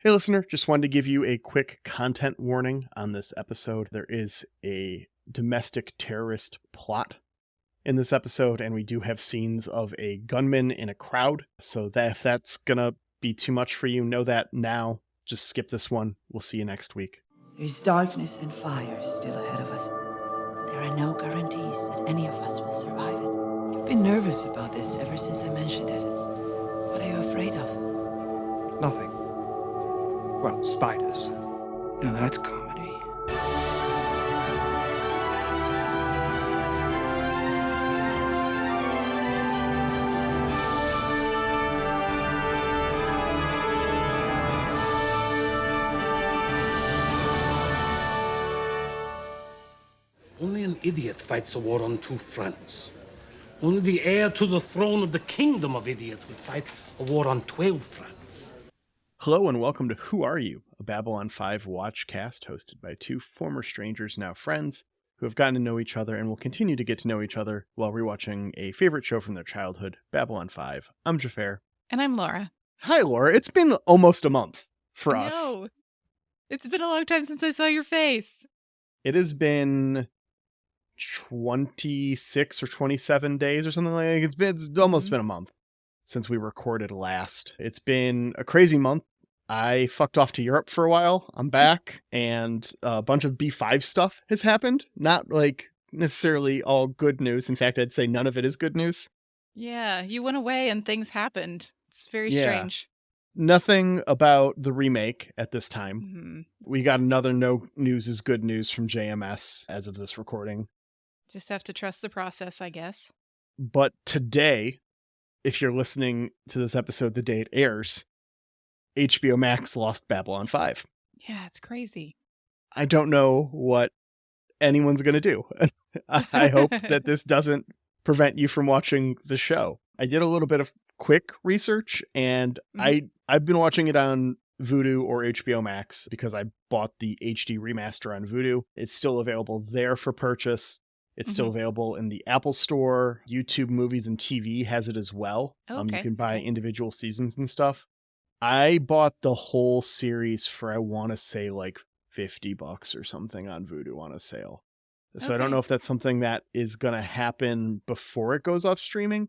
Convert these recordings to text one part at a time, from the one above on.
Hey listener, just wanted to give you a quick content warning on this episode. There is a domestic terrorist plot in this episode, and we do have scenes of a gunman in a crowd. So that if that's gonna be too much for you, know that now. Just skip this one. We'll see you next week. There's darkness and fire still ahead of us. There are no guarantees that any of us will survive it. You've been nervous about this ever since I mentioned it. What are you afraid of? Nothing. Well, spiders. Now that's comedy. Only an idiot fights a war on two fronts. Only the heir to the throne of the kingdom of idiots would fight a war on 12 fronts. Hello and welcome to Who Are You? A Babylon 5 watchcast hosted by two former strangers, now friends, who have gotten to know each other and will continue to get to know each other while rewatching a favorite show from their childhood, Babylon 5. I'm Xhafer. And I'm Laura. Hi, Laura. It's been almost a month for us. No, it's been a long time since I saw your face. It has been 26 or 27 days or something like that. It's almost been a month since we recorded last. It's been a crazy month. I fucked off to Europe for a while. I'm back, and a bunch of B5 stuff has happened. Not like necessarily all good news. In fact, I'd say none of it is good news. Yeah, you went away and things happened. It's very Yeah. strange. Nothing about the remake at this time. hmm We got another no news is good news from JMS as of this recording. Just have to trust the process, I guess. But today, if you're listening to this episode the day it airs, HBO Max lost Babylon 5. Yeah, it's crazy. I don't know what anyone's going to do. I hope that this doesn't prevent you from watching the show. I did a little bit of quick research, and I've been watching it on Vudu or HBO Max because I bought the HD remaster on Vudu. It's still available there for purchase. It's still available in the Apple Store. YouTube Movies and TV has it as well. Okay. You can buy individual seasons and stuff. I bought the whole series for, I want to say, like $50 or something on Vudu on a sale. So I don't Okay. know if that's something that is going to happen before it goes off streaming.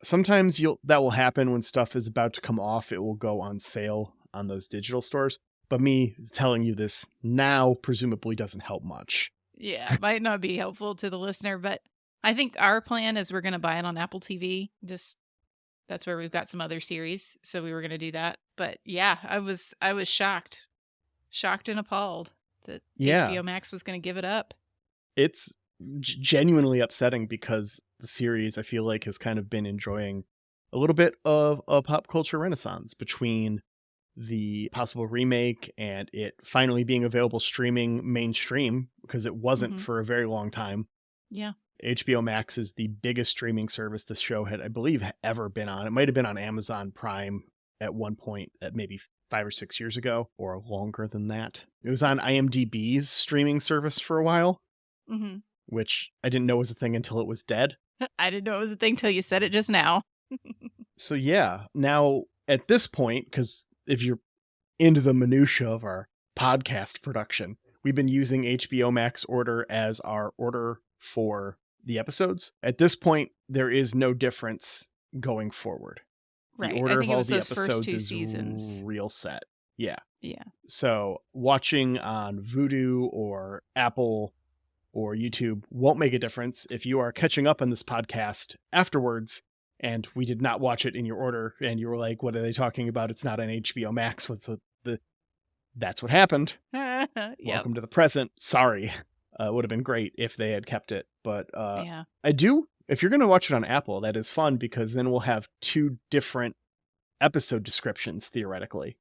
Sometimes that will happen when stuff is about to come off. It will go on sale on those digital stores. But me telling you this now presumably doesn't help much. Yeah, it might not be helpful to the listener, but I think our plan is we're going to buy it on Apple TV. Just that's where we've got some other series, so we were going to do that. But yeah, I was shocked and appalled that Yeah. HBO Max was going to give it up. It's genuinely upsetting because the series, I feel like, has kind of been enjoying a little bit of a pop culture renaissance between the possible remake and it finally being available streaming mainstream, because it wasn't for a very long time. Yeah. HBO Max is the biggest streaming service this show had, I believe, ever been on. It might have been on Amazon Prime at one point, at maybe 5 or 6 years ago, or longer than that. It was on IMDb's streaming service for a while, hmm which I didn't know was a thing until it was dead. I didn't know it was a thing till you said it just now. So yeah, now at this point, because if you're into the minutia of our podcast production, we've been using HBO Max Order as our order for the episodes. At this point, there is no difference going forward. Right. The order I of think it all was the those first episodes two is seasons. real set. Yeah. Yeah. So watching on Vudu or Apple or YouTube won't make a difference. If you are catching up on this podcast afterwards and we did not watch it in your order and you were like, what are they talking about? It's not on HBO Max. That's what happened. Yep. Welcome to the present. Sorry. It would have been great if they had kept it. But Yeah. if you're going to watch it on Apple, that is fun because then we'll have two different episode descriptions theoretically.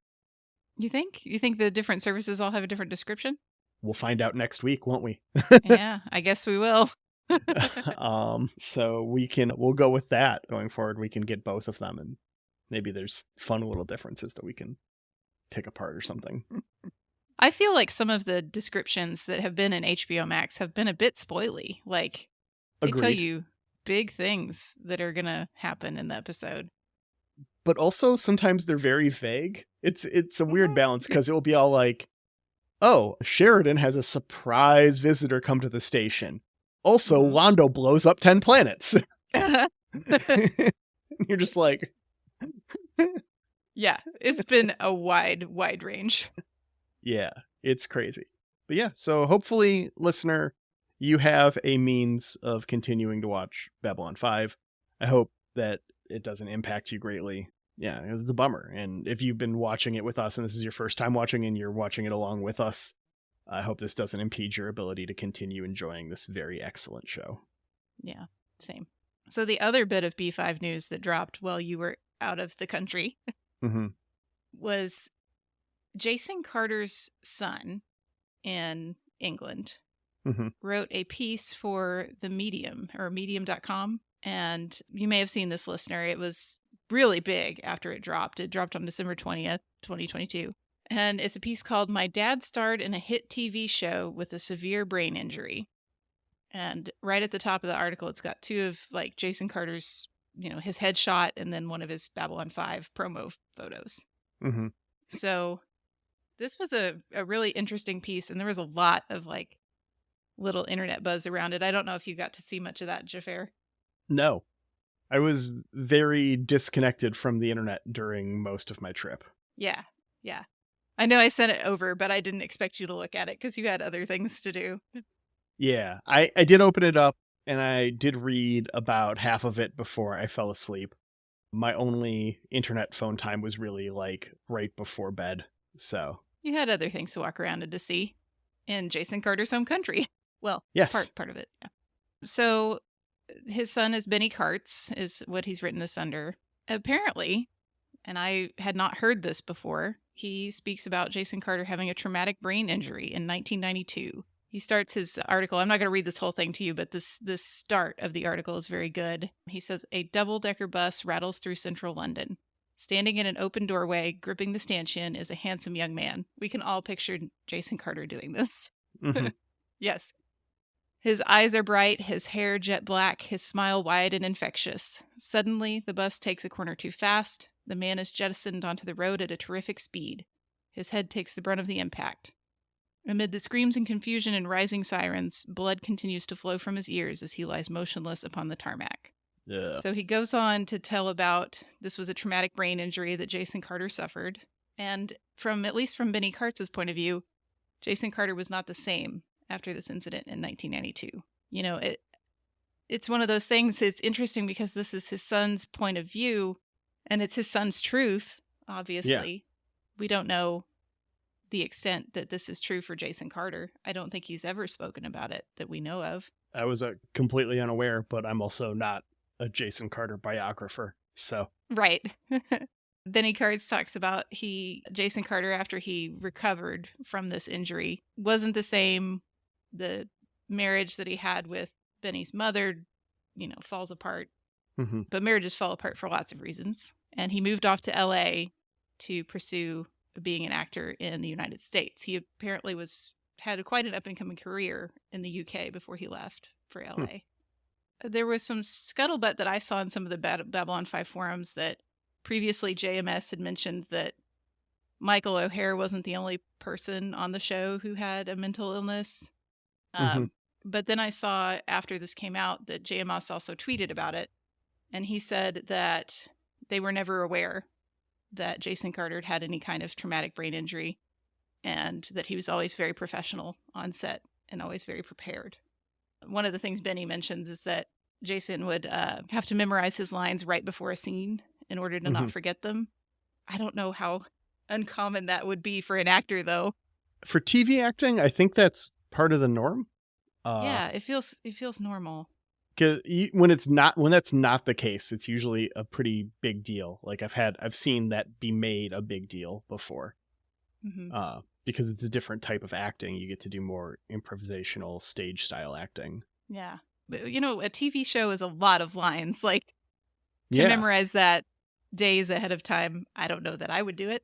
You think? You think the different services all have a different description? We'll find out next week, won't we? Yeah, I guess we will. So we'll go with that going forward. We can get both of them, and maybe there's fun little differences that we can pick apart or something. I feel like some of the descriptions that have been in HBO Max have been a bit spoily. Like, they tell Agreed. you big things that are going to happen in the episode. but also sometimes they're very vague. It's a weird balance because it will be all like, oh, Sheridan has a surprise visitor come to the station. Also, Londo blows up 10 planets. You're just like... Yeah, it's been a wide range. Yeah, it's crazy. But yeah, so hopefully, listener, you have a means of continuing to watch Babylon 5. I hope that it doesn't impact you greatly. Yeah, it's a bummer. And if you've been watching it with us and this is your first time watching and you're watching it along with us, I hope this doesn't impede your ability to continue enjoying this very excellent show. Yeah, same. So the other bit of B5 news that dropped while you were out of the country was Jason Carter's son in England wrote a piece for the Medium or medium.com. And you may have seen this, listener. It was really big after it dropped. It dropped on December 20th, 2022. And it's a piece called "My Dad Starred in a Hit TV Show with a Severe Brain Injury." And right at the top of the article, it's got two of like Jason Carter's, his headshot and then one of his Babylon 5 promo photos. So this was a really interesting piece, and there was a lot of like little internet buzz around it. I don't know if you got to see much of that, Xhafer. No. I was very disconnected from the internet during most of my trip. Yeah. I know I sent it over, but I didn't expect you to look at it because you had other things to do. Yeah, I did open it up, and I did read about half of it before I fell asleep. My only internet phone time was really like right before bed, so... You had other things to walk around and to see in Jason Carter's home country. Well, yes. part of it. Yeah. So his son is Benny Karts, is what he's written this under. Apparently, and I had not heard this before, he speaks about Jason Carter having a traumatic brain injury in 1992. He starts his article. I'm not going to read this whole thing to you, but this start of the article is very good. He says, "A double-decker bus rattles through central London. Standing in an open doorway, gripping the stanchion, is a handsome young man." We can all picture Jason Carter doing this. Yes. His eyes are bright, his hair jet black, his smile wide and infectious. Suddenly, the bus takes a corner too fast. The man is jettisoned onto the road at a terrific speed. His head takes the brunt of the impact. Amid the screams and confusion and rising sirens, blood continues to flow from his ears as he lies motionless upon the tarmac. Yeah. So he goes on to tell about this was a traumatic brain injury that Jason Carter suffered. And at least from Benny Karts' point of view, Jason Carter was not the same after this incident in 1992. It's one of those things. It's interesting because this is his son's point of view and it's his son's truth, obviously. Yeah. We don't know the extent that this is true for Jason Carter. I don't think he's ever spoken about it that we know of. I was completely unaware, but I'm also not a Jason Carter biographer, so. Right. Benny Karts talks about Jason Carter, after he recovered from this injury, wasn't the same. The marriage that he had with Benny's mother, falls apart. But marriages fall apart for lots of reasons. And he moved off to LA to pursue being an actor in the United States. He apparently had quite an up-and-coming career in the UK before he left for LA. There was some scuttlebutt that I saw in some of the Babylon 5 forums that previously JMS had mentioned that Michael O'Hare wasn't the only person on the show who had a mental illness. But then I saw after this came out that JMS also tweeted about it. And he said that they were never aware that Jason Carter had any kind of traumatic brain injury and that he was always very professional on set and always very prepared. One of the things Benny mentions is that Jason would have to memorize his lines right before a scene in order to not forget them. I don't know how uncommon that would be for an actor, though. For TV acting, I think that's part of the norm. Yeah, it feels normal. Because when that's not the case, it's usually a pretty big deal. Like I've seen that be made a big deal before. Because it's a different type of acting. You get to do more improvisational stage style acting. Yeah. But, a TV show is a lot of lines. Like, to memorize that days ahead of time, I don't know that I would do it.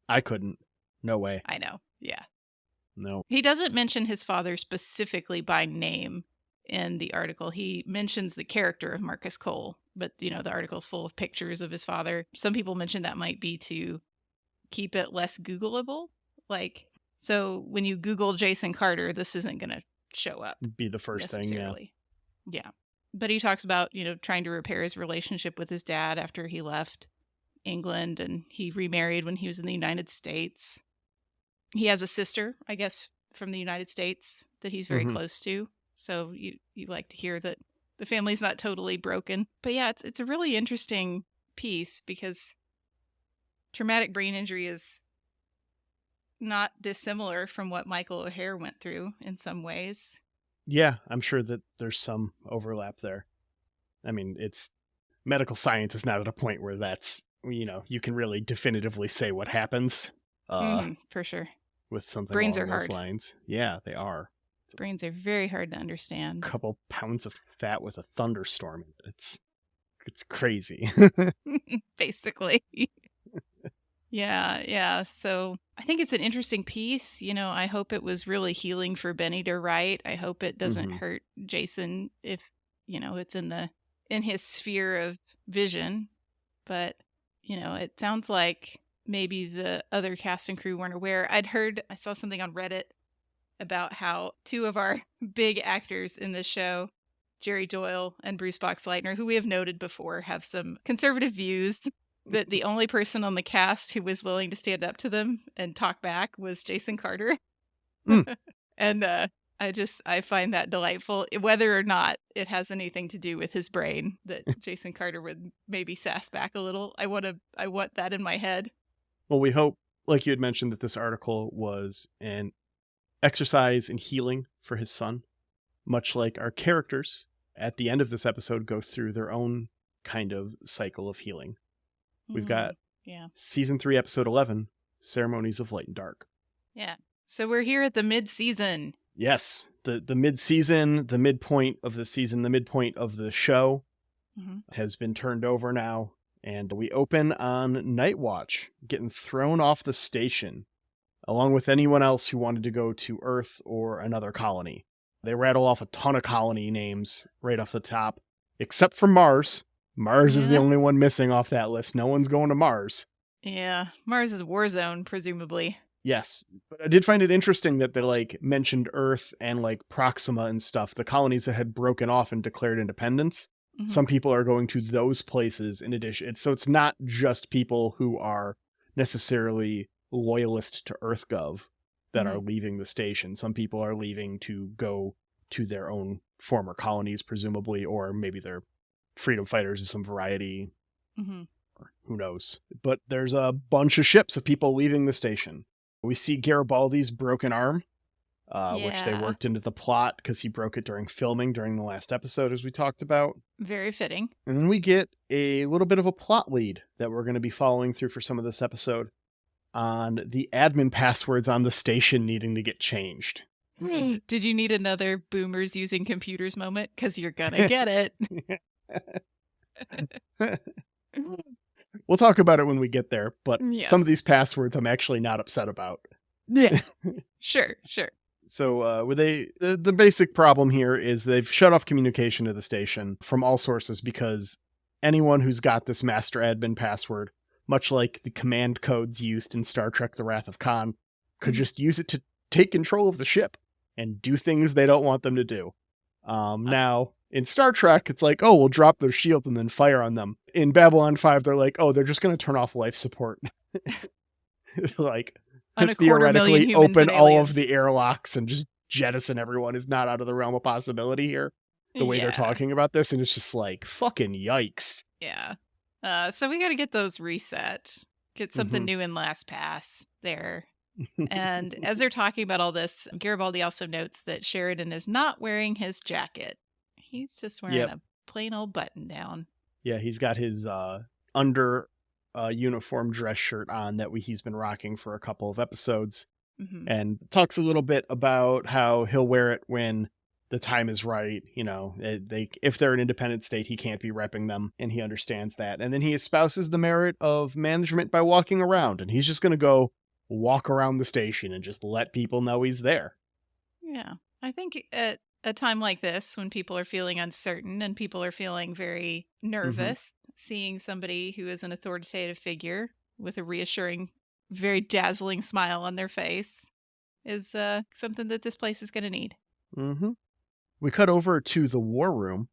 I couldn't. No way. I know. Yeah. No. He doesn't mention his father specifically by name in the article. He mentions the character of Marcus Cole but the article's full of pictures of his father. Some people mentioned that might be to keep it less Googleable. Like, so when you Google Jason Carter, this isn't going to show up. Be the first thing, yeah. Yeah. But he talks about, trying to repair his relationship with his dad after he left England, and he remarried when he was in the United States. He has a sister, I guess, from the United States that he's very close to. So you like to hear that the family's not totally broken. But yeah, it's a really interesting piece because traumatic brain injury is not dissimilar from what Michael O'Hare went through in some ways. Yeah, I'm sure that there's some overlap there. I mean, medical science is not at a point where that's, you can really definitively say what happens. For sure. With something Brains along are those hard. lines. Yeah, they are. Brains are very hard to understand. A couple pounds of fat with a thunderstorm in it. It's crazy. Basically. Yeah. So I think it's an interesting piece. I hope it was really healing for Benny to write. I hope it doesn't hurt Jason if, it's in his sphere of vision. But, it sounds like maybe the other cast and crew weren't aware. I saw something on Reddit about how two of our big actors in this show, Jerry Doyle and Bruce Boxleitner, who we have noted before, have some conservative views, that the only person on the cast who was willing to stand up to them and talk back was Jason Carter. And I find that delightful, whether or not it has anything to do with his brain, that Jason Carter would maybe sass back a little. I want that in my head. Well, we hope, like you had mentioned, that this article was an exercise in healing for his son, much like our characters at the end of this episode go through their own kind of cycle of healing. We've got season 3, episode 11, Ceremonies of Light and Dark. Yeah. So we're here at the mid-season. Yes. The mid-season, the midpoint of the season, the midpoint of the show has been turned over now. And we open on Nightwatch, getting thrown off the station, along with anyone else who wanted to go to Earth or another colony. They rattle off a ton of colony names right off the top, except for Mars. Mars is the only one missing off that list. No one's going to Mars. Yeah, Mars is a war zone, presumably. Yes, but I did find it interesting that they mentioned Earth and Proxima and stuff, the colonies that had broken off and declared independence. Some people are going to those places in addition. So it's not just people who are necessarily loyalist to EarthGov that are leaving the station. Some people are leaving to go to their own former colonies, presumably, or maybe they're freedom fighters of some variety. Or who knows? But there's a bunch of ships of people leaving the station. We see Garibaldi's broken arm, which they worked into the plot because he broke it during filming during the last episode, as we talked about. Very fitting. And then we get a little bit of a plot lead that we're going to be following through for some of this episode on the admin passwords on the station needing to get changed. Did you need another boomers using computers moment? Because you're going to get it. We'll talk about it when we get there, but some of these passwords I'm actually not upset about. Yeah. Sure. So the basic problem here is they've shut off communication to the station from all sources because anyone who's got this master admin password, much like the command codes used in Star Trek The Wrath of Khan, could just use it to take control of the ship and do things they don't want them to do. Now, in Star Trek, it's like, oh, we'll drop their shields and then fire on them. In Babylon 5, they're like, oh, they're just going to turn off life support. Theoretically open all of the airlocks and just jettison everyone is not out of the realm of possibility here. The way they're talking about this, and it's just like, fucking yikes. Yeah. So we got to get those reset. Get something new in LastPass there. And as they're talking about all this, Garibaldi also notes that Sheridan is not wearing his jacket. He's just wearing a plain old button down. Yeah, he's got his under uniform dress shirt on that he's been rocking for a couple of episodes. And talks a little bit about how he'll wear it when the time is right. If they're an independent state, he can't be repping them, and he understands that. And then he espouses the merit of management by walking around, and he's just going to go walk around the station and just let people know he's there. Yeah. I think a time like this when people are feeling uncertain and people are feeling very nervous, seeing somebody who is an authoritative figure with a reassuring, very dazzling smile on their face is something that this place is going to need. Mm-hmm. We cut over to the war room,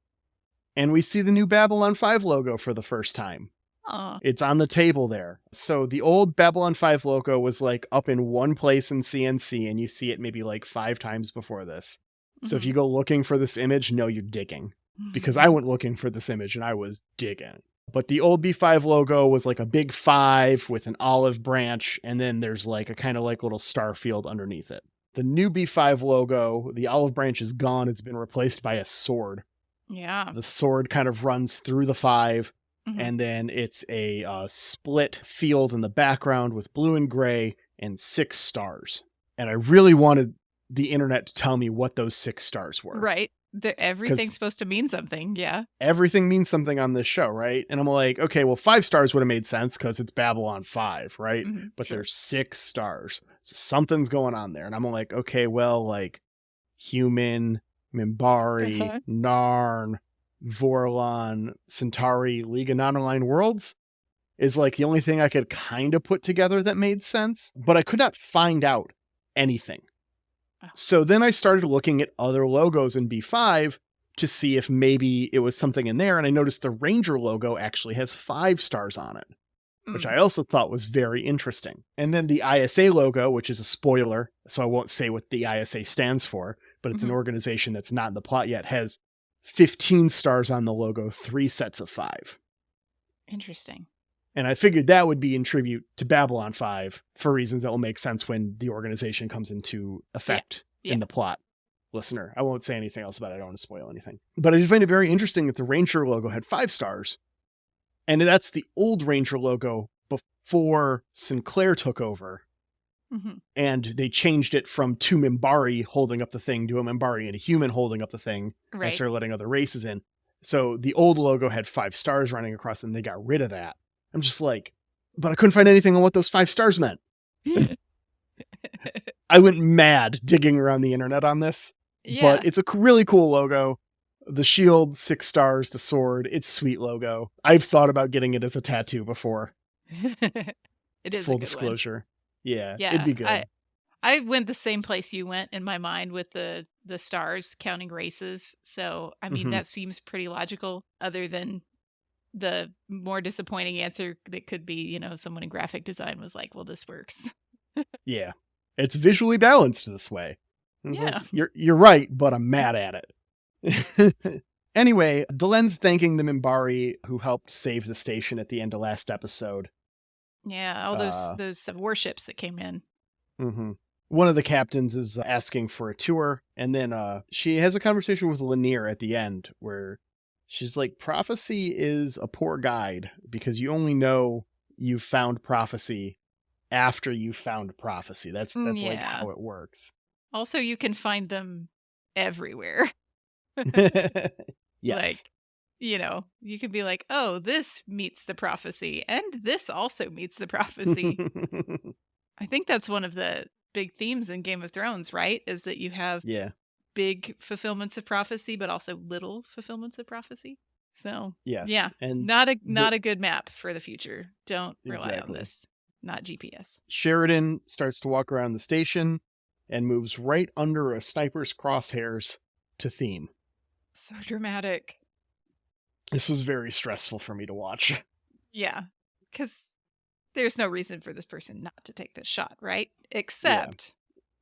and we see the new Babylon 5 logo for the first time. Oh, It's on the table there. So the old Babylon 5 logo was like up in one place in CNC, and you see it maybe like 5 times before this. So if you go looking for this image, no, you're digging. Because I went looking for this image and I was digging. But the old B5 logo was like a big 5 with an olive branch, and then there's like a kind of like little star field underneath it. The new B5 logo, the olive branch is gone. It's been replaced by a sword. yeah. The sword kind of runs through the 5, and then it's a split field in the background with blue and gray and 6 stars. And I really wanted the internet to tell me what those 6 stars were. Right. Everything's supposed to mean something. Yeah. Everything means something on this show, right? And I'm like, okay, well, 5 stars would have made sense because it's Babylon 5, right? But there's 6 stars. So something's going on there. And I'm like, okay, well, like human, Minbari, Narn, Vorlon, Centauri, League of Non-Aligned Worlds is like the only thing I could kind of put together that made sense. But I could not find out anything. So then I started looking at other logos in B5 to see if maybe it was something in there. And I noticed the Ranger logo actually has 5 stars on it, which I also thought was very interesting. And then the ISA logo, which is a spoiler, so I won't say what the ISA stands for, but it's an organization that's not in the plot yet, has 15 stars on the logo, 3 sets of 5. Interesting. And I figured that would be in tribute to Babylon 5 for reasons that will make sense when the organization comes into effect in the plot. Listener, I won't say anything else about it. I don't want to spoil anything. But I did find it very interesting that the Ranger logo had 5 stars. And that's the old Ranger logo before Sinclair took over. And they changed it from 2 Minbari holding up the thing to a Minbari and a human holding up the thing. Right. And started letting other races in. So the old logo had 5 stars running across and they got rid of that. I'm just like, but I couldn't find anything on what those 5 stars meant. I went mad digging around the internet on this. Yeah. But it's a really cool logo. The shield, 6 stars, the sword. It's sweet logo. I've thought about getting it as a tattoo before. It is Full a good disclosure. One. Yeah, Yeah, it'd be good. I went the same place you went in my mind with the stars counting races. So, I mean, that seems pretty logical other than the more disappointing answer that could be, you know, someone in graphic design was like, well, this works. Yeah. It's visually balanced this way. Yeah. Like, you're right, but I'm mad at it. Anyway, Delenn's thanking the Minbari who helped save the station at the end of last episode. Yeah, all those warships that came in. One of the captains is asking for a tour, and then she has a conversation with Lanier at the end where she's like, prophecy is a poor guide because you only know you've found prophecy after you've found prophecy. That's like how it works. Also, you can find them everywhere. Yes. Like, you know, you could be like, oh, this meets the prophecy, and this also meets the prophecy. I think that's one of the big themes in Game of Thrones, right? Is that you have big fulfillments of prophecy, but also little fulfillments of prophecy. So, yeah, and not a good map for the future. Don't rely on this. Not GPS. Sheridan starts to walk around the station and moves right under a sniper's crosshairs to theme. So dramatic. This was very stressful for me to watch. Yeah, because there's no reason for this person not to take this shot, right? Except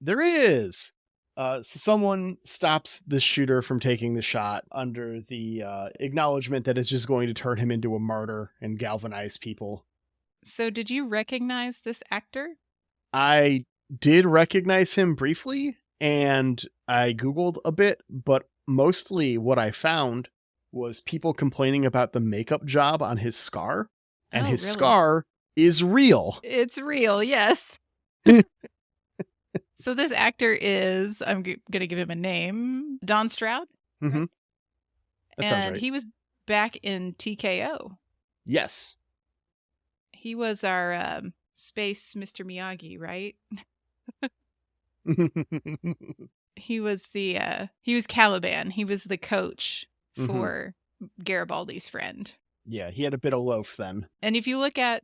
there is. So someone stops the shooter from taking the shot under the acknowledgement that it's just going to turn him into a martyr and galvanize people. So did you recognize this actor? I did recognize him briefly, and I Googled a bit, but mostly what I found was people complaining about the makeup job on his scar, and his scar is real. It's real, yes. So this actor is, I'm going to give him a name, Don Stroud. Mm-hmm. That sounds right. He was back in TKO. Yes. He was our space Mr. Miyagi, right? he was Caliban. He was the coach for Garibaldi's friend. Yeah, he had a bit of loaf then. And if you look at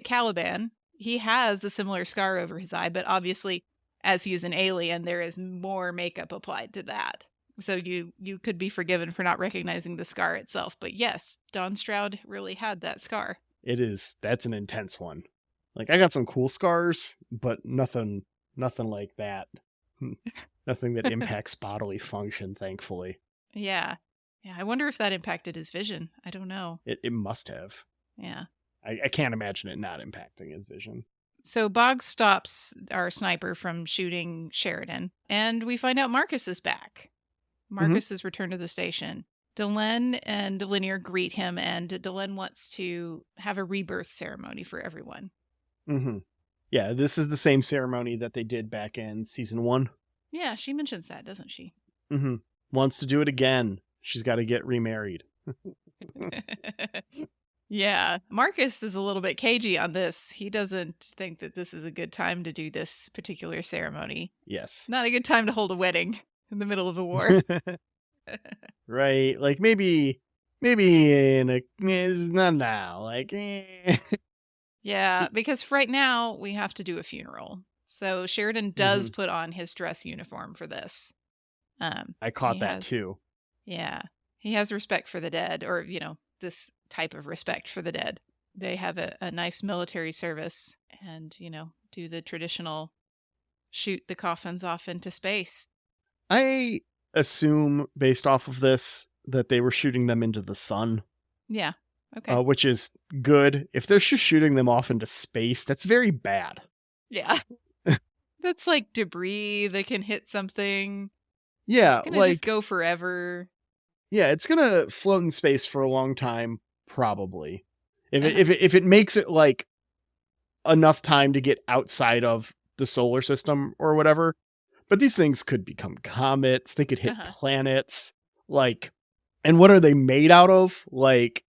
Caliban, he has a similar scar over his eye, but obviously, as he is an alien, there is more makeup applied to that. So you could be forgiven for not recognizing the scar itself. But yes, Don Stroud really had that scar. That's an intense one. Like, I got some cool scars, but nothing like that. Nothing that impacts bodily function, thankfully. Yeah. Yeah, I wonder if that impacted his vision. I don't know. It must have. Yeah. I can't imagine it not impacting his vision. So Boggs stops our sniper from shooting Sheridan, and we find out Marcus is back. Marcus has returned to the station. Delenn and Linear greet him, and Delenn wants to have a rebirth ceremony for everyone. Yeah, this is the same ceremony that they did back in season 1. Yeah, she mentions that, doesn't she? Wants to do it again. She's got to get remarried. Yeah, Marcus is a little bit cagey on this. He doesn't think that this is a good time to do this particular ceremony. Yes. Not a good time to hold a wedding in the middle of a war. Right. Like, maybe not now. Like, Yeah, because right now we have to do a funeral. So Sheridan does put on his dress uniform for this. I caught that too. Yeah. He has respect for the dead, or, this type of respect for the dead. They have a nice military service and, do the traditional shoot the coffins off into space. I assume, based off of this, that they were shooting them into the sun. Yeah. Okay. Which is good. If they're just shooting them off into space, that's very bad. Yeah. That's like debris that can hit something. Yeah. It's gonna just go forever. Yeah, it's gonna float in space for a long time, probably. If it makes it like enough time to get outside of the solar system or whatever. But these things could become comets. They could hit planets. Like, and what are they made out of? Like,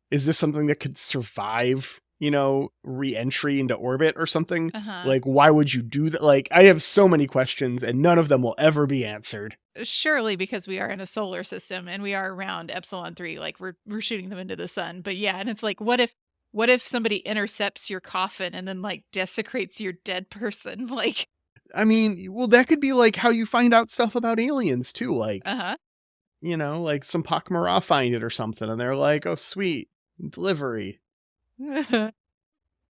is this something that could survive, re-entry into orbit or something? Like, why would you do that? Like, I have so many questions and none of them will ever be answered. Surely because we are in a solar system and we are around Epsilon 3, like we're shooting them into the sun. But yeah, and it's like, what if somebody intercepts your coffin and then like desecrates your dead person? Like, I mean, well, that could be like how you find out stuff about aliens too. Like, like some Pakmara find it or something and they're like, oh, sweet, delivery. Like,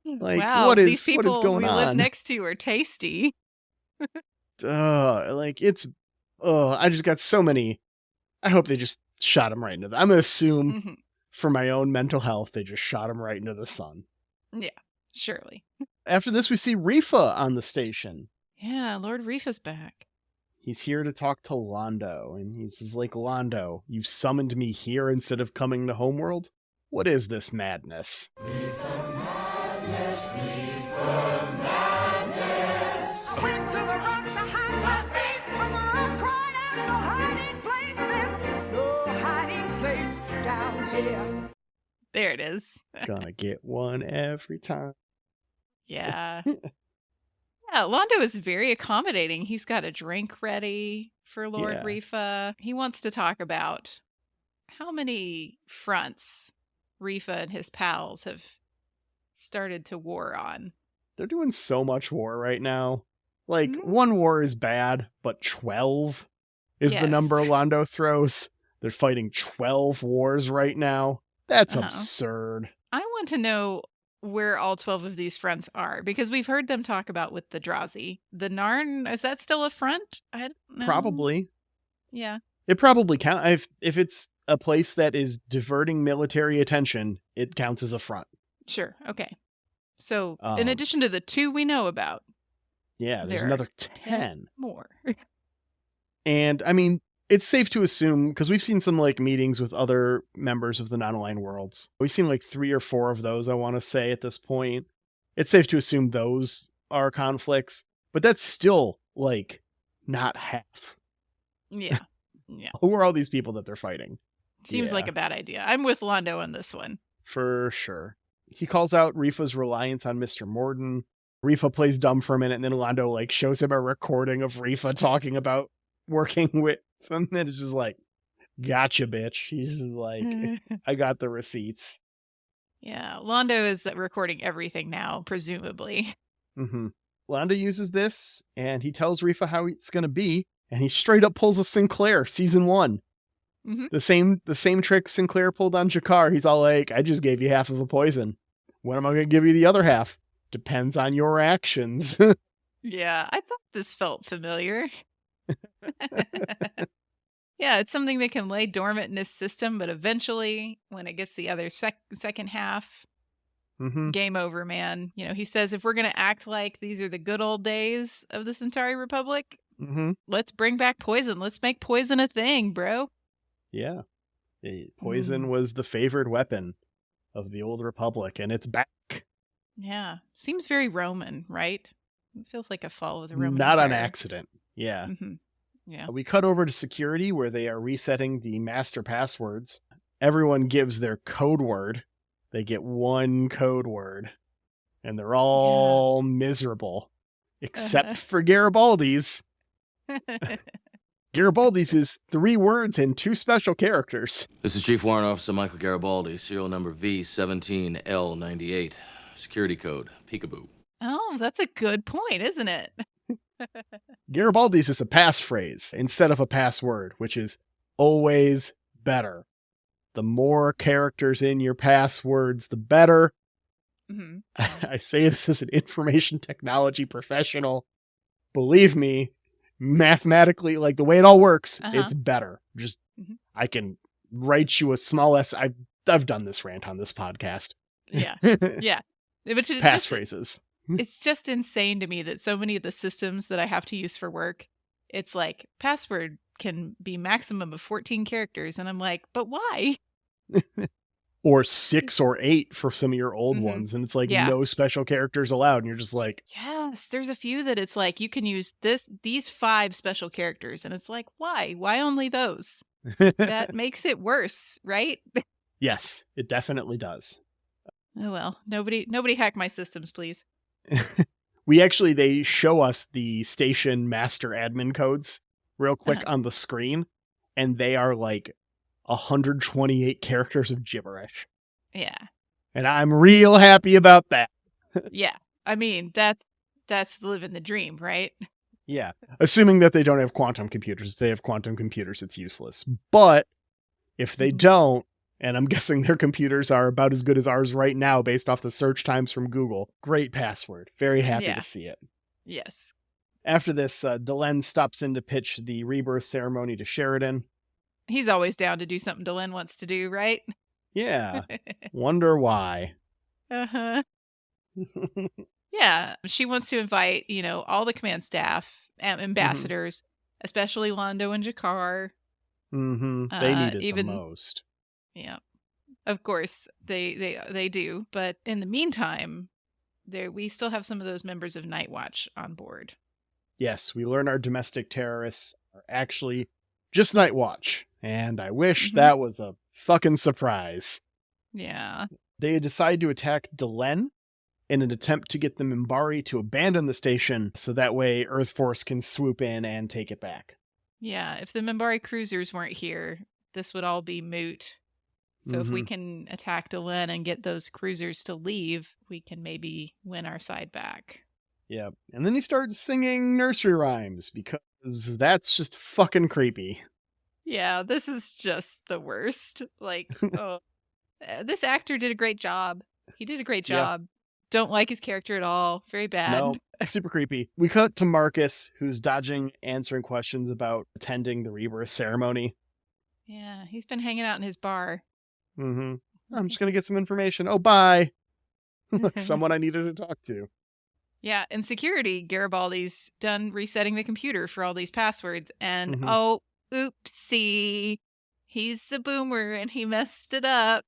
wow, what is these people what is going we on? live next to are tasty. Like, it's, I just got so many. I hope they just shot him right into I'm going to assume for my own mental health, they just shot him right into the sun. Yeah, surely. After this, we see Rifa on the station. Yeah, Lord Rifa's back. He's here to talk to Londo, and he says, like, Londo, you've summoned me here instead of coming to Homeworld? What is this madness? Reefer madness, reefer madness. I went to the rock to hide my face, but the rock cried out, no hiding place, there's no hiding place down here. There it is. Gonna get one every time. Yeah. Yeah, Londo is very accommodating. He's got a drink ready for Lord Rifa. He wants to talk about how many fronts Rifa and his pals have started to war on. They're doing so much war right now. Like, one war is bad, but 12 is the number Londo throws. They're fighting 12 wars right now. That's absurd. I want to know where all 12 of these fronts are, because we've heard them talk about with the Drazi. The Narn, is that still a front? I don't know. Probably. Yeah. It probably counts. If it's a place that is diverting military attention, it counts as a front. Sure. Okay. So, in addition to the 2 we know about, yeah, there's another 10 more. And I mean, it's safe to assume, because we've seen some like meetings with other members of the non-aligned worlds. We've seen like 3 or 4 of those, I want to say, at this point. It's safe to assume those are conflicts, but that's still like not half. Yeah. Yeah. Who are all these people that they're fighting? Seems like a bad idea. I'm with Londo on this one. For sure. He calls out Rifa's reliance on Mr. Morden. Rifa plays dumb for a minute, and then Londo like shows him a recording of Rifa talking about working with him. And it's just like, gotcha, bitch. He's just like, I got the receipts. Yeah, Londo is recording everything now, presumably. Mm-hmm. Londo uses this, and he tells Rifa how it's going to be, and he straight up pulls a Sinclair, season 1. Mm-hmm. The same trick Sinclair pulled on Jakar. He's all like, I just gave you half of a poison. When am I going to give you the other half? Depends on your actions. Yeah, I thought this felt familiar. Yeah, it's something that can lay dormant in his system, but eventually, when it gets the other second half, game over, man. You know, he says, if we're going to act like these are the good old days of the Centauri Republic, let's bring back poison. Let's make poison a thing, bro. Yeah. Poison was the favored weapon of the old Republic, and it's back. Yeah. Seems very Roman, right? It feels like a fall of the Roman Not Empire. on accident. Yeah. Yeah. We cut over to security where they are resetting the master passwords. Everyone gives their code word. They get one code word. And they're all miserable. Except for Garibaldi's. Garibaldi's is 3 words and 2 special characters. This is Chief Warrant Officer Michael Garibaldi, serial number V17L98. Security code, peekaboo. Oh, that's a good point, isn't it? Garibaldi's is a passphrase instead of a password, which is always better. The more characters in your passwords, the better. I say this as an information technology professional. Believe me, mathematically, like the way it all works, it's better. Just I can write you a small essay. I've done this rant on this podcast. Yeah. But Passphrases. It's just insane to me that so many of the systems that I have to use for work, it's like password can be maximum of 14 characters. And I'm like, but why? Or 6 or 8 for some of your old ones. And it's like no special characters allowed. And you're just like, yes, there's a few that it's like you can use these 5 special characters. And it's like, why? Why only those? That makes it worse, right? Yes, it definitely does. Oh, well, nobody hack my systems, please. They show us the station master admin codes real quick on the screen, and they are like 128 characters of gibberish. Yeah. And I'm real happy about that. Yeah. I mean, that's living the dream, right? Yeah. Assuming that they don't have quantum computers. If they have quantum computers, it's useless. But if they don't, and I'm guessing their computers are about as good as ours right now based off the search times from Google. Great password. Very happy to see it. Yes. After this, Delenn stops in to pitch the rebirth ceremony to Sheridan. He's always down to do something Delenn wants to do, right? Yeah. Wonder why. Yeah. She wants to invite, all the command staff, ambassadors, especially Londo and Jakar. They need it the most. Yeah, of course they do. But in the meantime, we still have some of those members of Nightwatch on board. Yes, we learn our domestic terrorists are actually just Nightwatch, and I wish that was a fucking surprise. Yeah. They decide to attack Delenn in an attempt to get the Minbari to abandon the station, so that way Earth Force can swoop in and take it back. Yeah, if the Minbari cruisers weren't here, this would all be moot. So if we can attack Delenn and get those cruisers to leave, we can maybe win our side back. Yeah. And then he starts singing nursery rhymes because that's just fucking creepy. Yeah, this is just the worst. Like, this actor did a great job. He did a great job. Yeah. Don't like his character at all. Very bad. No, super creepy. We cut to Marcus, who's dodging answering questions about attending the rebirth ceremony. Yeah, he's been hanging out in his bar. I'm just going to get some information. Oh, bye. Someone I needed to talk to. Yeah, in security, Garibaldi's done resetting the computer for all these passwords. And, oopsie, he's the boomer and he messed it up.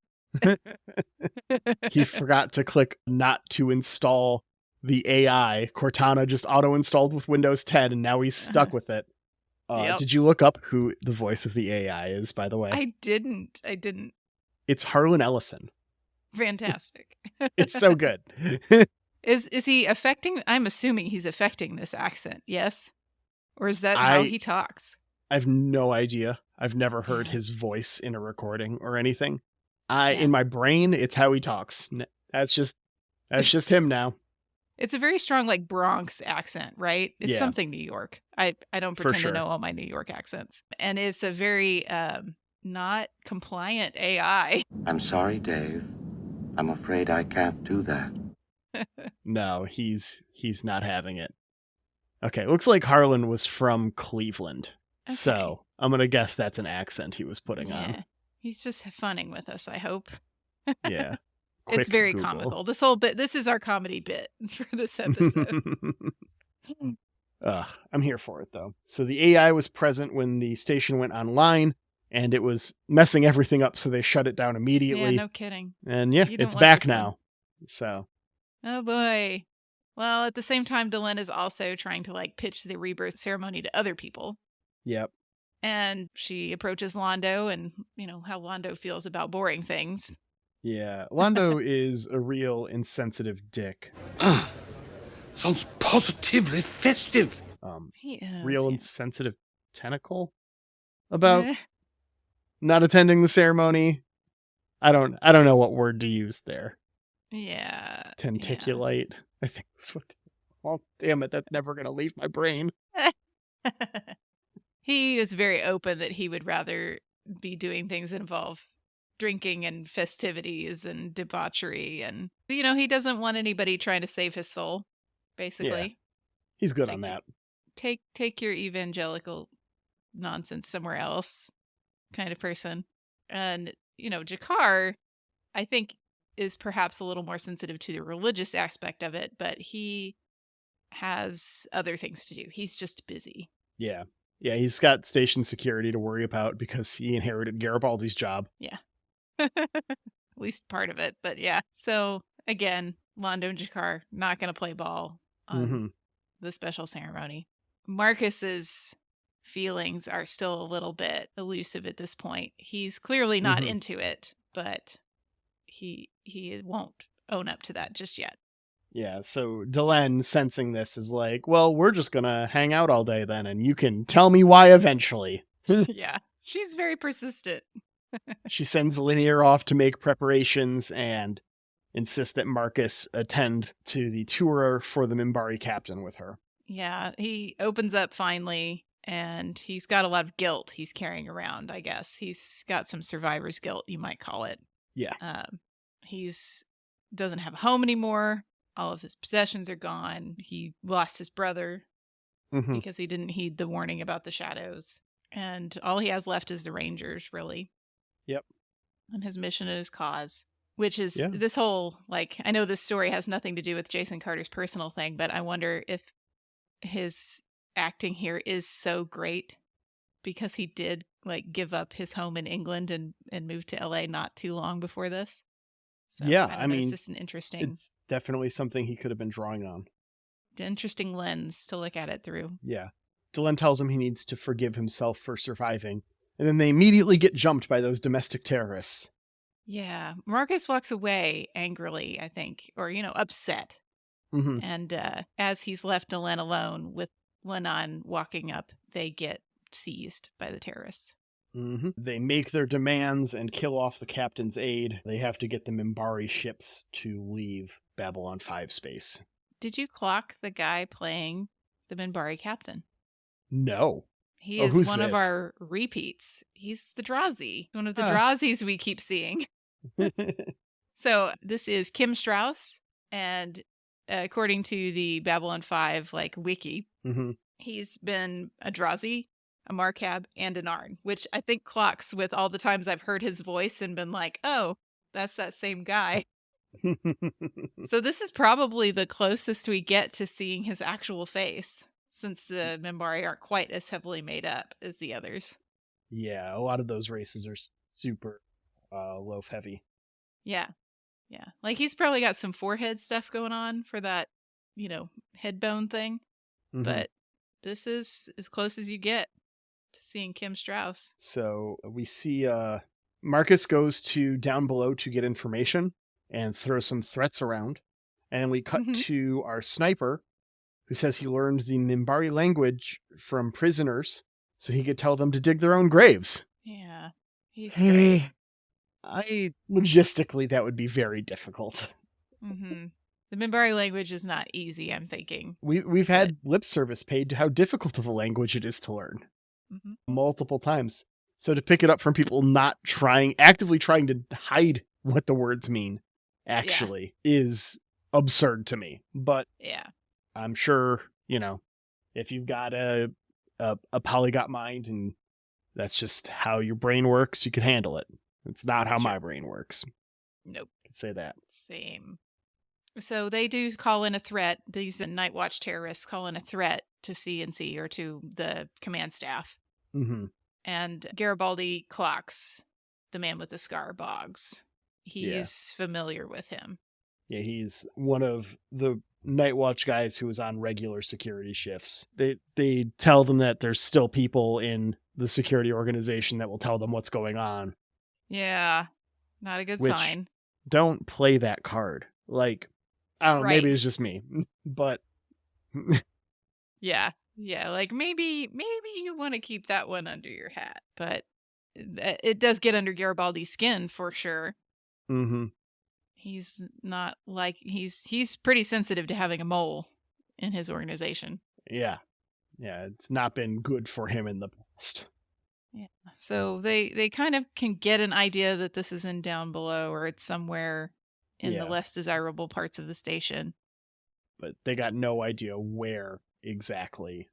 He forgot to click not to install the AI. Cortana just auto-installed with Windows 10, and now he's stuck with it. Did you look up who the voice of the AI is, by the way? I didn't. It's Harlan Ellison. Fantastic. It's so good. Is he affecting? I'm assuming he's affecting this accent. Yes, or is that how he talks? I have no idea. I've never heard Yeah. his voice in a recording or anything. Yeah. In my brain, it's how he talks. That's just him now. It's a very strong like Bronx accent, right? It's Yeah. something New York. I don't For pretend sure. to know all my New York accents, and it's a very not compliant AI. I'm sorry, Dave. I'm afraid I can't do that. No, he's not having it. Okay, looks like Harlan was from Cleveland. Okay. So I'm going to guess that's an accent he was putting Yeah. on. He's just funning with us, I hope. Yeah. It's Quick very Google. comical. This whole bit, this is our comedy bit for this episode. I'm here for it, though. So the AI was present when the station went online, and it was messing everything up, so they shut it down immediately. Yeah, no kidding. And yeah, You don't it's want back this one. now. So, Oh boy. Well, at the same time, Delenn is also trying to like pitch the rebirth ceremony to other people. yep. And she approaches Londo and, how Londo feels about boring things. Yeah. Londo is a real insensitive dick. Sounds positively festive. He is. Real insensitive tentacle about not attending the ceremony. I don't know what word to use there. Yeah. Tentaculate. I think that's what. Well, damn it, that's never gonna leave my brain. He is very open that he would rather be doing things that involve drinking and festivities and debauchery, and he doesn't want anybody trying to save his soul, basically. He's good Like, on that. Take your evangelical nonsense somewhere else kind of person. And Jakar, I think, is perhaps a little more sensitive to the religious aspect of it, but he has other things to do. He's just busy. Yeah. Yeah, he's got station security to worry about because he inherited Garibaldi's job. Yeah. At least part of it, but yeah. So again, Londo and Jakar not going to play ball on the special ceremony. Marcus's feelings are still a little bit elusive at this point. He's clearly not into it, but he won't own up to that just yet. Yeah, so Delenn, sensing this, is like, well, we're just gonna hang out all day then, and you can tell me why eventually. Yeah, she's very persistent. She sends Linear off to make preparations and insists that Marcus attend to the tour for the Minbari captain with her. Yeah, he opens up finally, and he's got a lot of guilt he's carrying around, I guess. He's got some survivor's guilt, you might call it. Yeah. He's doesn't have a home anymore. All of his possessions are gone. He lost his brother because he didn't heed the warning about the shadows. And all he has left is the Rangers, really. Yep. And his mission and his cause, which is this whole, I know this story has nothing to do with Jason Carter's personal thing, but I wonder if his acting here is so great because he did, give up his home in England and move to LA not too long before this. So, yeah, I mean, it's just an interesting... It's definitely something he could have been drawing on. Interesting lens to look at it through. Yeah. Delenn tells him he needs to forgive himself for surviving, and then they immediately get jumped by those domestic terrorists. Yeah. Marcus walks away angrily, I think, or, upset. And as he's left Delenn alone with Lennon walking up, they get seized by the terrorists. They make their demands and kill off the captain's aide. They have to get the Minbari ships to leave Babylon 5 space. Did you clock the guy playing the Minbari captain? No. He is one of our repeats. He's the Drazi, one of the Drazis we keep seeing. So this is Kim Strauss, and according to the Babylon 5 wiki, he's been a Drazi, a Markab, and an Arn, which I think clocks with all the times I've heard his voice and been like, oh, that's that same guy. So this is probably the closest we get to seeing his actual face, since the Minbari aren't quite as heavily made up as the others. Yeah, a lot of those races are super loaf heavy. Yeah. Yeah. He's probably got some forehead stuff going on for that, head bone thing. But this is as close as you get to seeing Kim Strauss. So we see Marcus goes to down below to get information and throw some threats around. And we cut to our sniper, who says he learned the Minbari language from prisoners so he could tell them to dig their own graves. Yeah, he's great. Logistically, that would be very difficult. Mm-hmm. The Minbari language is not easy, I'm thinking. We've had lip service paid to how difficult of a language it is to learn multiple times. So to pick it up from people not actively trying to hide what the words mean, actually, is absurd to me. But yeah, I'm sure, if you've got a polyglot mind and that's just how your brain works, you can handle it. It's not how my brain works. Nope. I could say that. Same. So they do call in a threat. These Nightwatch terrorists call in a threat to CNC or to the command staff. Mm-hmm. And Garibaldi clocks the man with the scar, Boggs. He's familiar with him. Yeah, he's one of the Nightwatch guys who was on regular security shifts. They tell them that there's still people in the security organization that will tell them what's going on. Yeah, not a good Which, sign. Don't play that card. Like, I don't know, maybe it's just me, but yeah, like maybe you want to keep that one under your hat, but it does get under Garibaldi's skin for sure. Mm-hmm. He's not like he's pretty sensitive to having a mole in his organization. Yeah, it's not been good for him in the past. Yeah, so they kind of can get an idea that this is in Down Below or it's somewhere in the less desirable parts of the station. But they got no idea where exactly.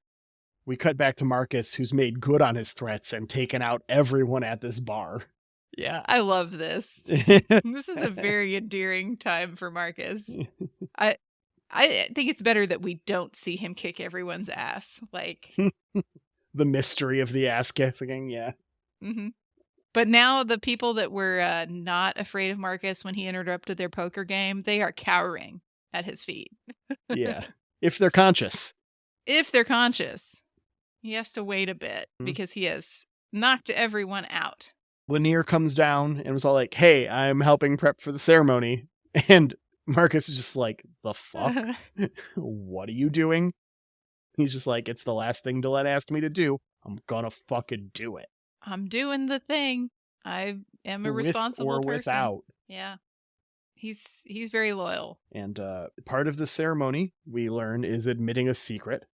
We cut back to Marcus, who's made good on his threats and taken out everyone at this bar. Yeah, I love this. This is a very endearing time for Marcus. I think it's better that we don't see him kick everyone's ass. Like the mystery of the ass kicking, yeah. Mm-hmm. But now the people that were not afraid of Marcus when he interrupted their poker game, they are cowering at his feet. Yeah, if they're conscious. If they're conscious. He has to wait a bit because he has knocked everyone out. Lanier comes down and was all like, hey, I'm helping prep for the ceremony. And Marcus is just like, the fuck? What are you doing? He's just like, it's the last thing Delenn asked me to do. I'm gonna fucking do it. I'm doing the thing. I am a responsible or person. Without. Yeah. He's very loyal. And part of the ceremony, we learn, is admitting a secret.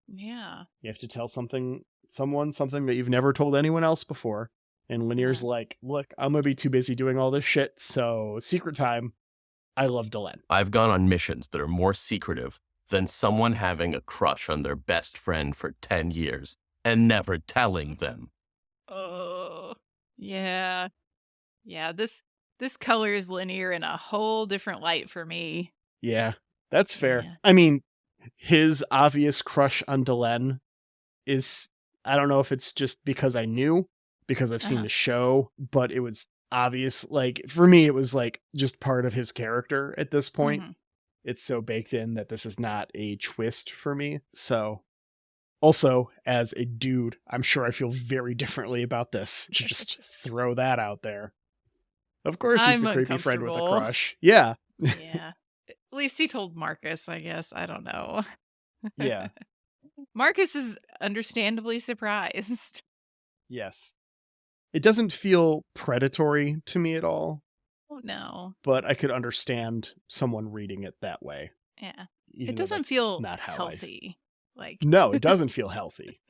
Yeah. You have to tell someone something that you've never told anyone else before. And Lanier's like, look, I'm going to be too busy doing all this shit, so secret time. I love Delenn. I've gone on missions that are more secretive than someone having a crush on their best friend for 10 years and never telling them. Oh, yeah. Yeah, this colors Lanier in a whole different light for me. Yeah, that's fair. Yeah. I mean, his obvious crush on Delenn is, I don't know if it's just because I knew, because I've seen the show, but it was obvious. Like, for me, it was like just part of his character at this point. Mm-hmm. It's so baked in that this is not a twist for me. So, also, as a dude, I'm sure I feel very differently about this. To just throw that out there. Of course, he's the creepy friend with a crush. Yeah. Yeah. At least he told Marcus, I guess. I don't know. Yeah. Marcus is understandably surprised. Yes. It doesn't feel predatory to me at all. Oh, no. But I could understand someone reading it that way. Yeah. It doesn't feel not healthy. No, it doesn't feel healthy.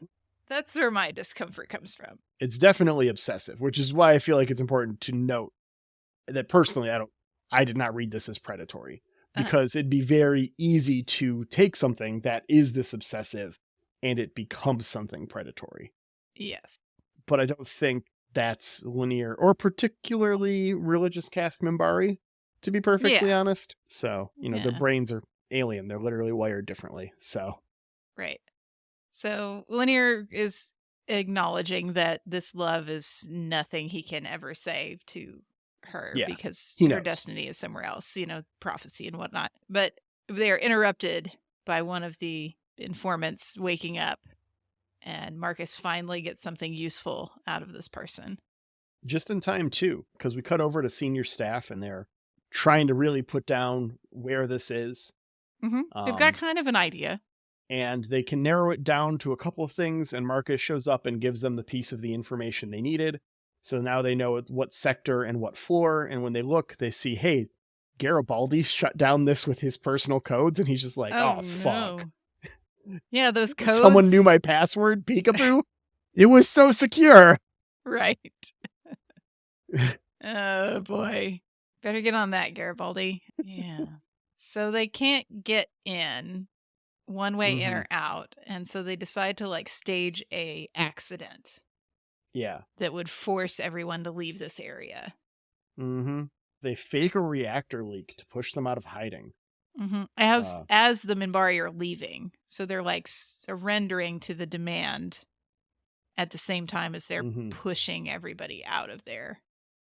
That's where my discomfort comes from. It's definitely obsessive, which is why I feel like it's important to note that personally, I did not read this as predatory, because it'd be very easy to take something that is this obsessive and it becomes something predatory. Yes. But I don't think that's linear or particularly religious caste Minbari, to be perfectly honest. So, their brains are alien. They're literally wired differently. So. Right. So Lanier is acknowledging that this love is nothing he can ever say to her because her destiny is somewhere else, prophecy and whatnot. But they are interrupted by one of the informants waking up, and Marcus finally gets something useful out of this person. Just in time, too, because we cut over to senior staff and they're trying to really put down where this is. They've got kind of an idea. And they can narrow it down to a couple of things, and Marcus shows up and gives them the piece of the information they needed. So now they know what sector and what floor, and when they look, they see, hey, Garibaldi shut down this with his personal codes, and he's just like, oh fuck. Yeah, those codes. Someone knew my password, peekaboo? It was so secure. Right. Oh, boy. Better get on that, Garibaldi. Yeah. So they can't get in one way in or out, and so they decide to like stage a accident. Yeah. That would force everyone to leave this area. They fake a reactor leak to push them out of hiding. As the Minbari are leaving. So they're like surrendering to the demand at the same time as they're pushing everybody out of there.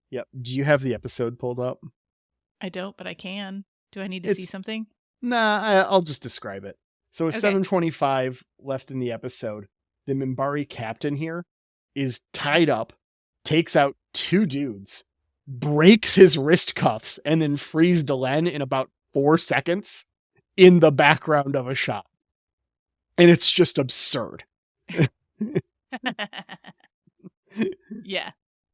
Yep. Do you have the episode pulled up? I don't, but I can. Do I need to see something? Nah, I'll just describe it. So with Okay. 725 left in the episode, the Minbari captain here is tied up, takes out 2 dudes, breaks his wrist cuffs, and then frees Delenn in about 4 seconds in the background of a shot. And it's just absurd. Yeah.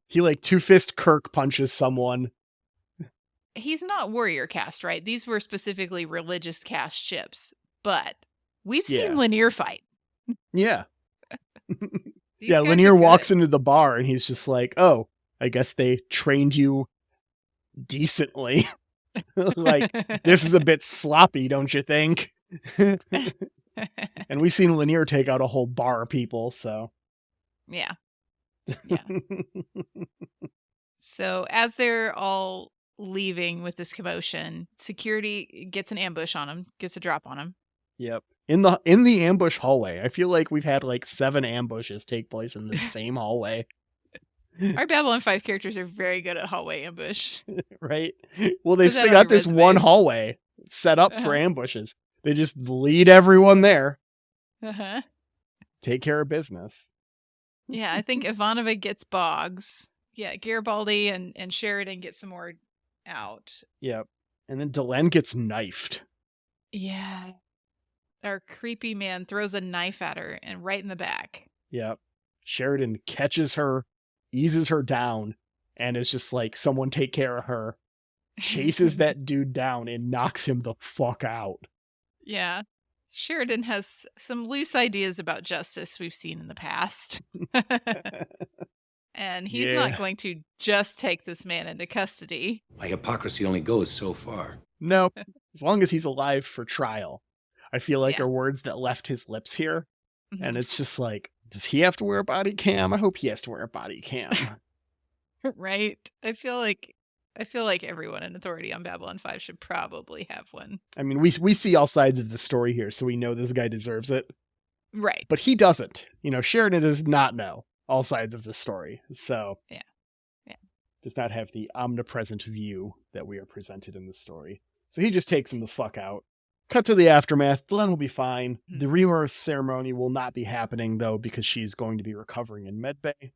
He like 2-fist Kirk punches someone. He's not warrior caste, right? These were specifically religious caste ships, but we've seen Lanier fight. Yeah. Yeah, Lanier walks into the bar and he's just like, oh, I guess they trained you decently. Like, this is a bit sloppy, don't you think? And we've seen Lanier take out a whole bar of people, so. Yeah. Yeah. So as they're all leaving with this commotion, security gets an ambush on him, gets a drop on him. Yep. In the ambush hallway. I feel like we've had like 7 ambushes take place in the same hallway. Our Babylon 5 characters are very good at hallway ambush. Right? Well, they've Put that still on got your this one resumes. hallway set up for ambushes. They just lead everyone there. Uh-huh. Take care of business. Yeah, I think Ivanova gets Boggs. Yeah, Garibaldi and Sheridan get some more out. Yep. And then Delenn gets knifed. Yeah. Our creepy man throws a knife at her and right in the back. Yep. Sheridan catches her, eases her down, and is just like, someone take care of her. Chases that dude down and knocks him the fuck out. Yeah. Sheridan has some loose ideas about justice we've seen in the past. And he's not going to just take this man into custody. My hypocrisy only goes so far. Nope. As long as he's alive for trial. I feel like are words that left his lips here. And it's just like, does he have to wear a body cam? I hope he has to wear a body cam. Right? I feel like everyone in authority on Babylon 5 should probably have one. I mean, we see all sides of the story here, so we know this guy deserves it. Right. But he doesn't. You know, Sheridan does not know all sides of the story. So yeah. Does not have the omnipresent view that we are presented in the story. So he just takes him the fuck out. Cut to the aftermath. Delenn will be fine. The rebirth ceremony will not be happening, though, because she's going to be recovering in medbay.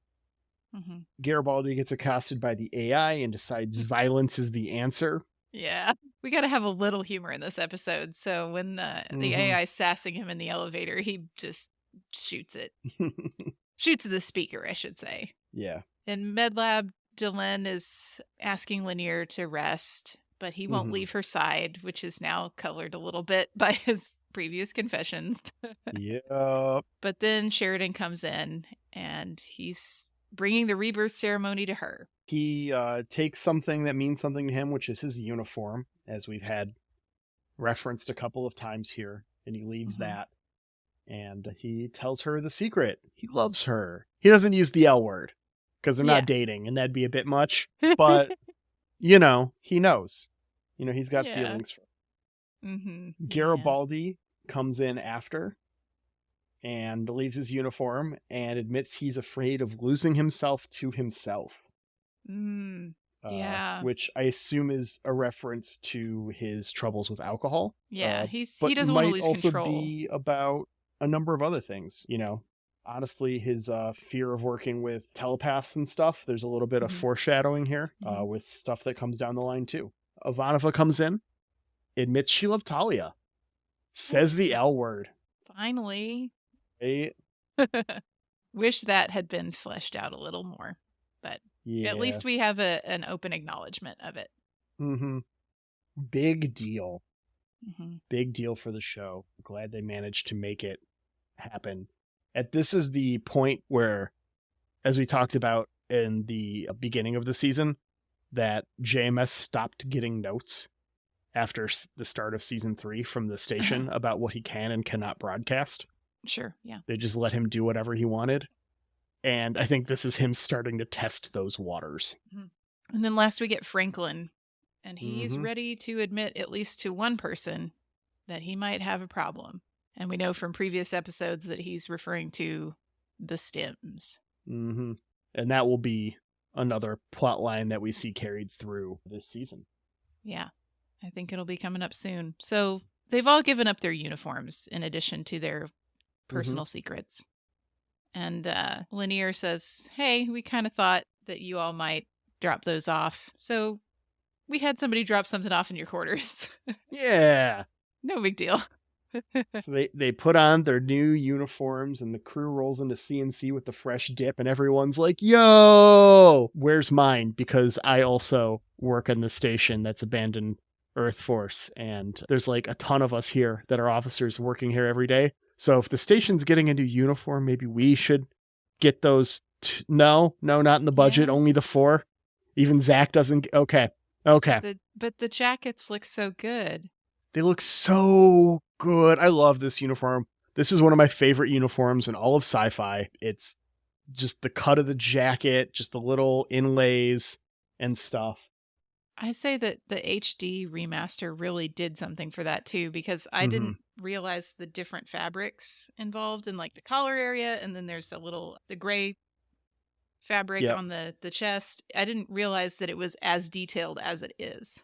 Garibaldi gets accosted by the AI and decides violence is the answer. Yeah. We got to have a little humor in this episode. So when the AI is sassing him in the elevator, he just shoots it. Shoots the speaker, I should say. Yeah. In MedLab, Delenn is asking Lanier to rest, but he won't leave her side, which is now colored a little bit by his previous confessions. Yeah. But then Sheridan comes in and he's bringing the rebirth ceremony to her. He takes something that means something to him, which is his uniform, as we've had referenced a couple of times here, and he leaves that. And he tells her the secret. He loves her. He doesn't use the L word, because they're not dating, and that'd be a bit much. But, you know, he knows. You know, he's got feelings for her. Garibaldi comes in after and leaves his uniform and admits he's afraid of losing himself to himself. Which I assume is a reference to his troubles with alcohol. Yeah, he but doesn't want to lose also control. Be about a number of other things, you know. Honestly, his fear of working with telepaths and stuff, there's a little bit of foreshadowing here with stuff that comes down the line too. Ivanova comes in, admits she loved Talia, says the L word. Finally. Right? Wish that had been fleshed out a little more, but Yeah. at least we have an open acknowledgement of it. Mm-hmm. Big deal. Mm-hmm. Big deal for the show. Glad they managed to make it happen. This is the point where, as we talked about in the beginning of the season, that JMS stopped getting notes after the start of season 3 from the station about what he can and cannot broadcast. Sure, yeah. They just let him do whatever he wanted. And I think this is him starting to test those waters. Mm-hmm. And then last we get Franklin, and he's Mm-hmm. ready to admit, at least to one person, that he might have a problem. And we know from previous episodes that he's referring to the stems. Mm-hmm. And that will be another plot line that we see carried through this season. Yeah, I think it'll be coming up soon. So they've all given up their uniforms in addition to their personal secrets. And Lanier says, hey, we kind of thought that you all might drop those off. So we had somebody drop something off in your quarters. Yeah. No big deal. So they put on their new uniforms and the crew rolls into CNC with the fresh dip and everyone's like, yo, where's mine? Because I also work in the station that's abandoned Earth Force. And there's like a ton of us here that are officers working here every day. So if the station's getting a new uniform, maybe we should get those. No, not in the budget. Yeah. Only the 4. Even Zach doesn't. Okay. But the jackets look so good. They look so good. I love this uniform. This is one of my favorite uniforms in all of Sci-Fi. It's just the cut of the jacket, just the little inlays and stuff. I say that the HD remaster really did something for that too, because I didn't realize the different fabrics involved in like the collar area, and then there's the gray fabric on the chest. I didn't realize that it was as detailed as it is.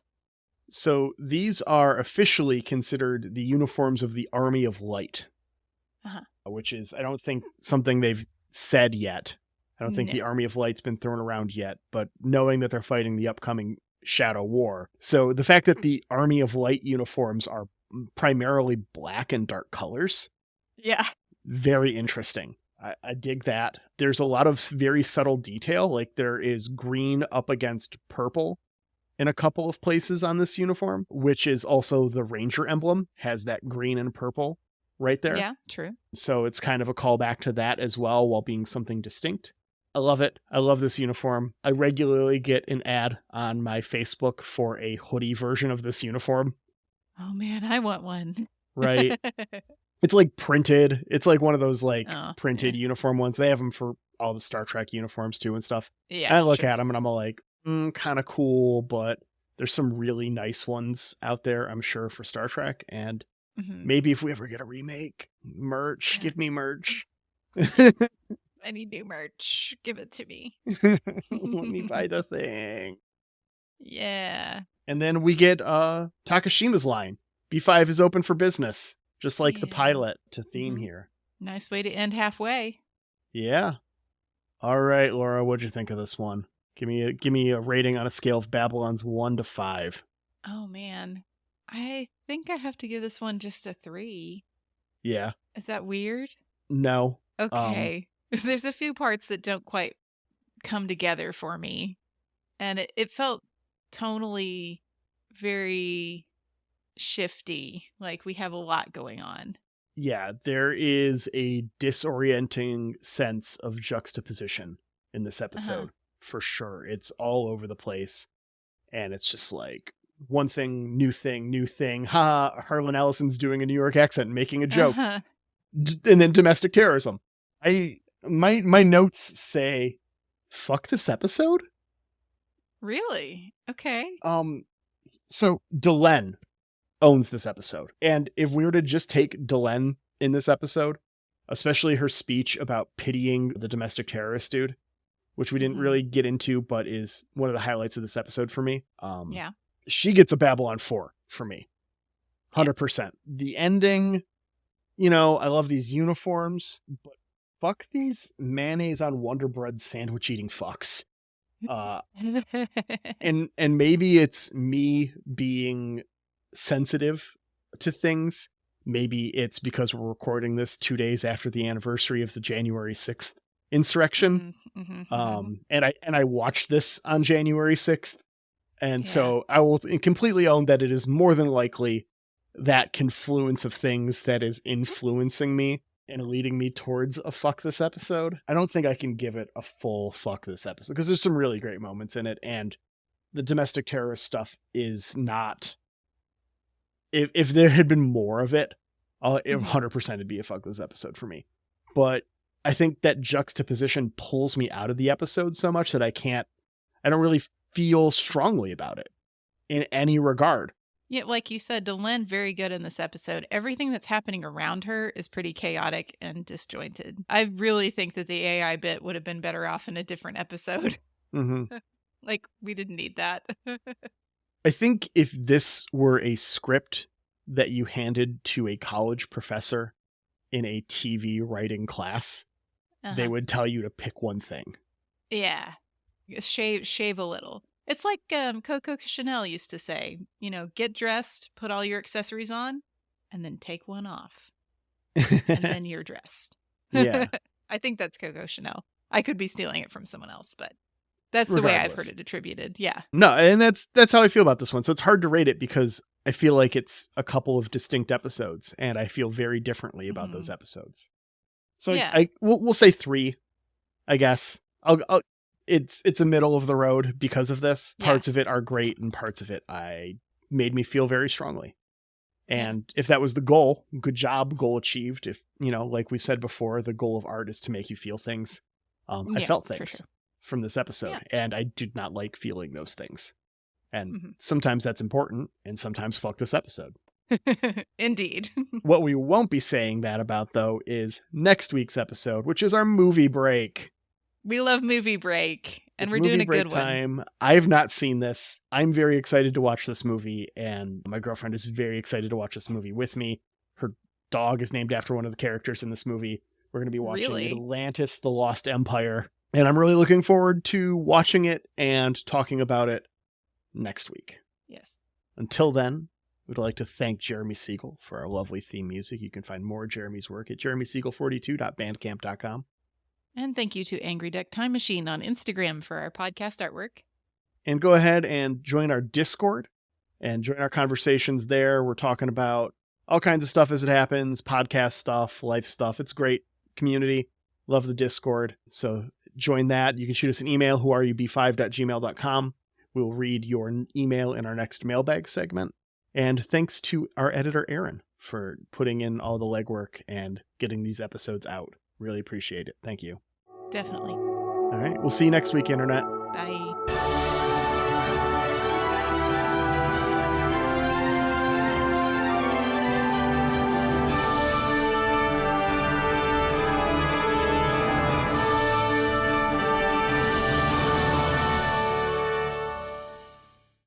So these are officially considered the uniforms of the Army of Light, which is, I don't think, something they've said yet. I don't think the Army of Light's been thrown around yet, but knowing that they're fighting the upcoming Shadow War. So the fact that the Army of Light uniforms are primarily black and dark colors. Yeah. Very interesting. I dig that. There's a lot of very subtle detail. Like there is green up against purple in a couple of places on this uniform, which is also the Ranger emblem, has that green and purple right there. Yeah, true. So it's kind of a callback to that as well, while being something distinct. I love it. I love this uniform. I regularly get an ad on my Facebook for a hoodie version of this uniform. Oh man, I want one. Right. It's like printed. It's like one of those like printed uniform ones. They have them for all the Star Trek uniforms too and stuff. Yeah. And I look at them and I'm all like, kind of cool, but there's some really nice ones out there, I'm sure, for Star Trek. And maybe if we ever get a remake, merch, give me merch. I need new merch. Give it to me. Let me buy the thing. Yeah. And then we get Takashima's line. B5 is open for business, just like the pilot to theme here. Nice way to end halfway. Yeah. All right, Laura, what'd you think of this one? Give me a rating on a scale of Babylon's 1 to 5. Oh man, I think I have to give this one just a 3. Yeah. Is that weird? No. Okay. There's a few parts that don't quite come together for me, and it felt tonally very shifty. Like we have a lot going on. Yeah, there is a disorienting sense of juxtaposition in this episode. For sure. It's all over the place. And it's just like one thing, new thing. Ha, Harlan Ellison's doing a New York accent, making a joke. And then domestic terrorism. My notes say, fuck this episode. Really? Okay. So Delenn owns this episode. And if we were to just take Delenn in this episode, especially her speech about pitying the domestic terrorist dude, which we didn't really get into, but is one of the highlights of this episode for me. Yeah. She gets a Babylon 4 for me. 100%. The ending, I love these uniforms, but fuck these mayonnaise on Wonder Bread sandwich eating fucks. And maybe it's me being sensitive to things. Maybe it's because we're recording this 2 days after the anniversary of the January 6th insurrection. And I watched this on January 6th. And so I will completely own that it is more than likely that confluence of things that is influencing me and leading me towards a fuck this episode. I don't think I can give it a full fuck this episode because there's some really great moments in it, and the domestic terrorist stuff is not. If there had been more of it, 100% it'd be a fuck this episode for me. But I think that juxtaposition pulls me out of the episode so much that I don't really feel strongly about it in any regard. Yeah, like you said, Delenn, very good in this episode. Everything that's happening around her is pretty chaotic and disjointed. I really think that the AI bit would have been better off in a different episode. Like, we didn't need that. I think if this were a script that you handed to a college professor in a TV writing class, they would tell you to pick one thing. Yeah. Shave a little. It's like Coco Chanel used to say, get dressed, put all your accessories on, and then take one off. And then you're dressed. Yeah. I think that's Coco Chanel. I could be stealing it from someone else, but that's the way I've heard it attributed. Yeah. No, and that's how I feel about this one. So it's hard to rate it because I feel like it's a couple of distinct episodes, and I feel very differently about those episodes. So yeah. We'll say 3, I guess. It's a middle of the road because of this. Parts of it are great, and parts of it made me feel very strongly. And if that was the goal, good job, goal achieved. If, like we said before, the goal of art is to make you feel things. I felt things from this episode, and I did not like feeling those things. And sometimes that's important, and sometimes fuck this episode. Indeed. What we won't be saying that about, though, is next week's episode, which is our movie break. We love movie break, and we're movie doing a break good time. I've not seen this. I'm very excited to watch this movie, and my girlfriend is very excited to watch this movie with me. Her dog is named after one of the characters in this movie. We're going to be watching Atlantis, The Lost Empire, and I'm really looking forward to watching it and talking about it next week. Yes. Until then, we'd like to thank Jeremy Siegel for our lovely theme music. You can find more Jeremy's work at jeremysiegel42.bandcamp.com. And thank you to Angry Duck Time Machine on Instagram for our podcast artwork. And go ahead and join our Discord and join our conversations there. We're talking about all kinds of stuff as it happens, podcast stuff, life stuff. It's a great community. Love the Discord. So join that. You can shoot us an email, whoareyoub5@gmail.com. We'll read your email in our next mailbag segment. And thanks to our editor, Aaron, for putting in all the legwork and getting these episodes out. Really appreciate it. Thank you. Definitely. All right. We'll see you next week, Internet. Bye.